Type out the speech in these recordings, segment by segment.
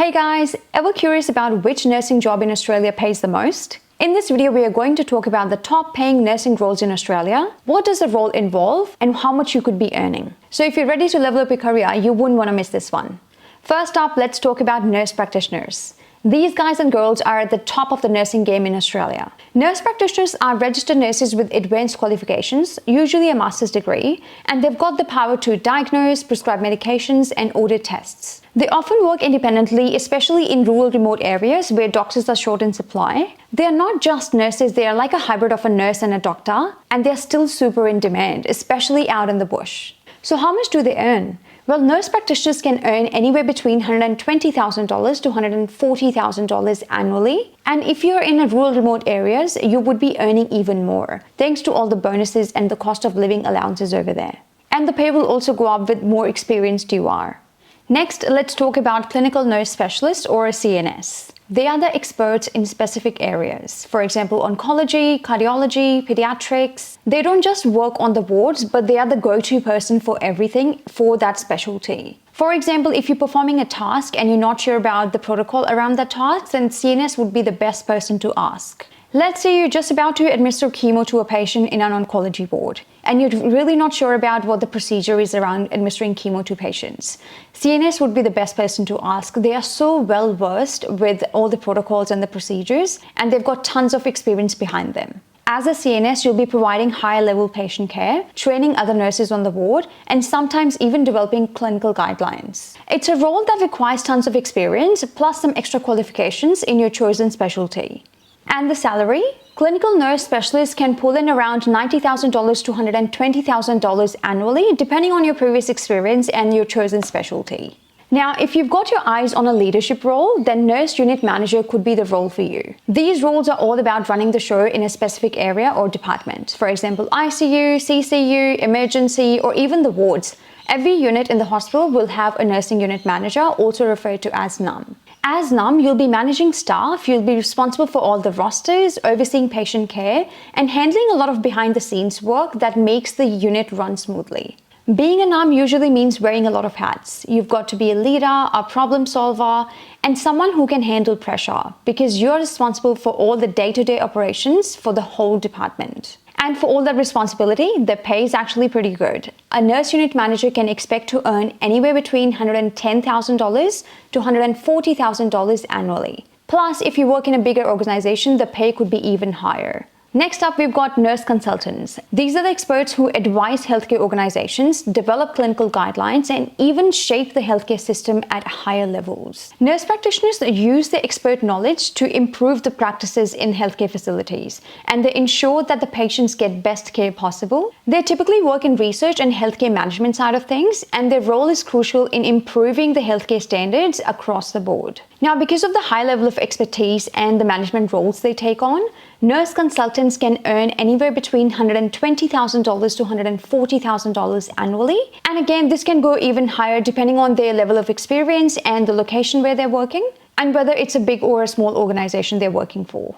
Hey guys, ever curious about which nursing job in Australia pays the most? In this video, we are going to talk about the top paying nursing roles in Australia, what does the role involve, and how much you could be earning. So if you're ready to level up your career, you wouldn't want to miss this one. First up, let's talk about nurse practitioners. These guys and girls are at the top of the nursing game in Australia. Nurse practitioners are registered nurses with advanced qualifications, usually a master's degree, and they've got the power to diagnose, prescribe medications, and order tests. They often work independently, especially in rural remote areas where doctors are short in supply. They are not just nurses, they are like a hybrid of a nurse and a doctor, and they are still super in demand, especially out in the bush. So how much do they earn? Well, nurse practitioners can earn anywhere between $120,000 to $140,000 annually. And if you're in a rural remote areas, you would be earning even more, thanks to all the bonuses and the cost of living allowances over there. And the pay will also go up with more experienced you are. Next, let's talk about clinical nurse specialists or a CNS. They are the experts in specific areas. For example, oncology, cardiology, pediatrics. They don't just work on the wards, but they are the go-to person for everything for that specialty. For example, if you're performing a task and you're not sure about the protocol around that task, then CNS would be the best person to ask. Let's say you're just about to administer chemo to a patient in an oncology ward, and you're really not sure about what the procedure is around administering chemo to patients. CNS would be the best person to ask. They are so well versed with all the protocols and the procedures, and they've got tons of experience behind them. As a CNS, you'll be providing higher level patient care, training other nurses on the ward, and sometimes even developing clinical guidelines. It's a role that requires tons of experience, plus some extra qualifications in your chosen specialty. And the salary? Clinical nurse specialists can pull in around $90,000 to $120,000 annually, depending on your previous experience and your chosen specialty. Now, if you've got your eyes on a leadership role, then nurse unit manager could be the role for you. These roles are all about running the show in a specific area or department. For example, ICU, CCU, emergency, or even the wards. Every unit in the hospital will have a nursing unit manager, also referred to as NUM. As NUM, you'll be managing staff, you'll be responsible for all the rosters, overseeing patient care, and handling a lot of behind-the-scenes work that makes the unit run smoothly. Being a NUM usually means wearing a lot of hats. You've got to be a leader, a problem solver, and someone who can handle pressure, because you're responsible for all the day-to-day operations for the whole department. And for all that responsibility, the pay is actually pretty good. A nurse unit manager can expect to earn anywhere between $110,000 to $140,000 annually. Plus, if you work in a bigger organization, the pay could be even higher. Next up, we've got nurse consultants. These are the experts who advise healthcare organizations, develop clinical guidelines, and even shape the healthcare system at higher levels. Nurse practitioners use their expert knowledge to improve the practices in healthcare facilities, and they ensure that the patients get best care possible. They typically work in research and healthcare management side of things, and their role is crucial in improving the healthcare standards across the board. Now, because of the high level of expertise and the management roles they take on, nurse consultants can earn anywhere between $120,000 to $140,000 annually. And again, this can go even higher depending on their level of experience and the location where they're working, and whether it's a big or a small organization they're working for.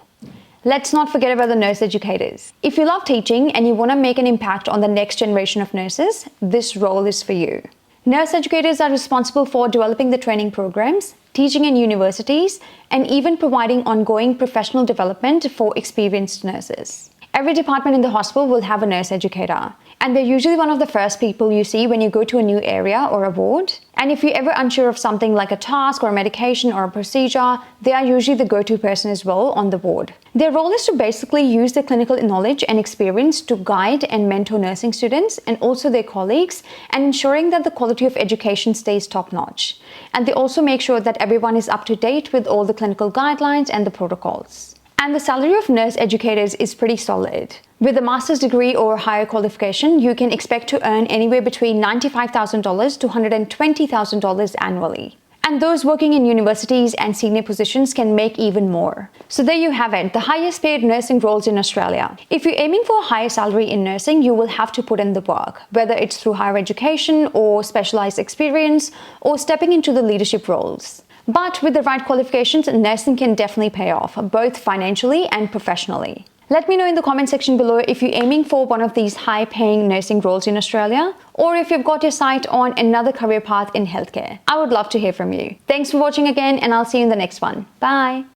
Let's not forget about the nurse educators. If you love teaching and you want to make an impact on the next generation of nurses, this role is for you. Nurse educators are responsible for developing the training programs, teaching in universities, and even providing ongoing professional development for experienced nurses. Every department in the hospital will have a nurse educator, and they're usually one of the first people you see when you go to a new area or a ward. And if you're ever unsure of something like a task or a medication or a procedure, they are usually the go-to person as well on the ward. Their role is to basically use their clinical knowledge and experience to guide and mentor nursing students and also their colleagues, and ensuring that the quality of education stays top-notch. And they also make sure that everyone is up to date with all the clinical guidelines and the protocols. And the salary of nurse educators is pretty solid. With a master's degree or higher qualification, you can expect to earn anywhere between $95,000 to $120,000 annually. And those working in universities and senior positions can make even more. So there you have it, the highest paid nursing roles in Australia. If you're aiming for a higher salary in nursing, you will have to put in the work, whether it's through higher education or specialized experience or stepping into the leadership roles. But with the right qualifications, nursing can definitely pay off, both financially and professionally. Let me know in the comment section below if you're aiming for one of these high-paying nursing roles in Australia, or if you've got your sight on another career path in healthcare. I would love to hear from you. Thanks for watching again, and I'll see you in the next one. Bye.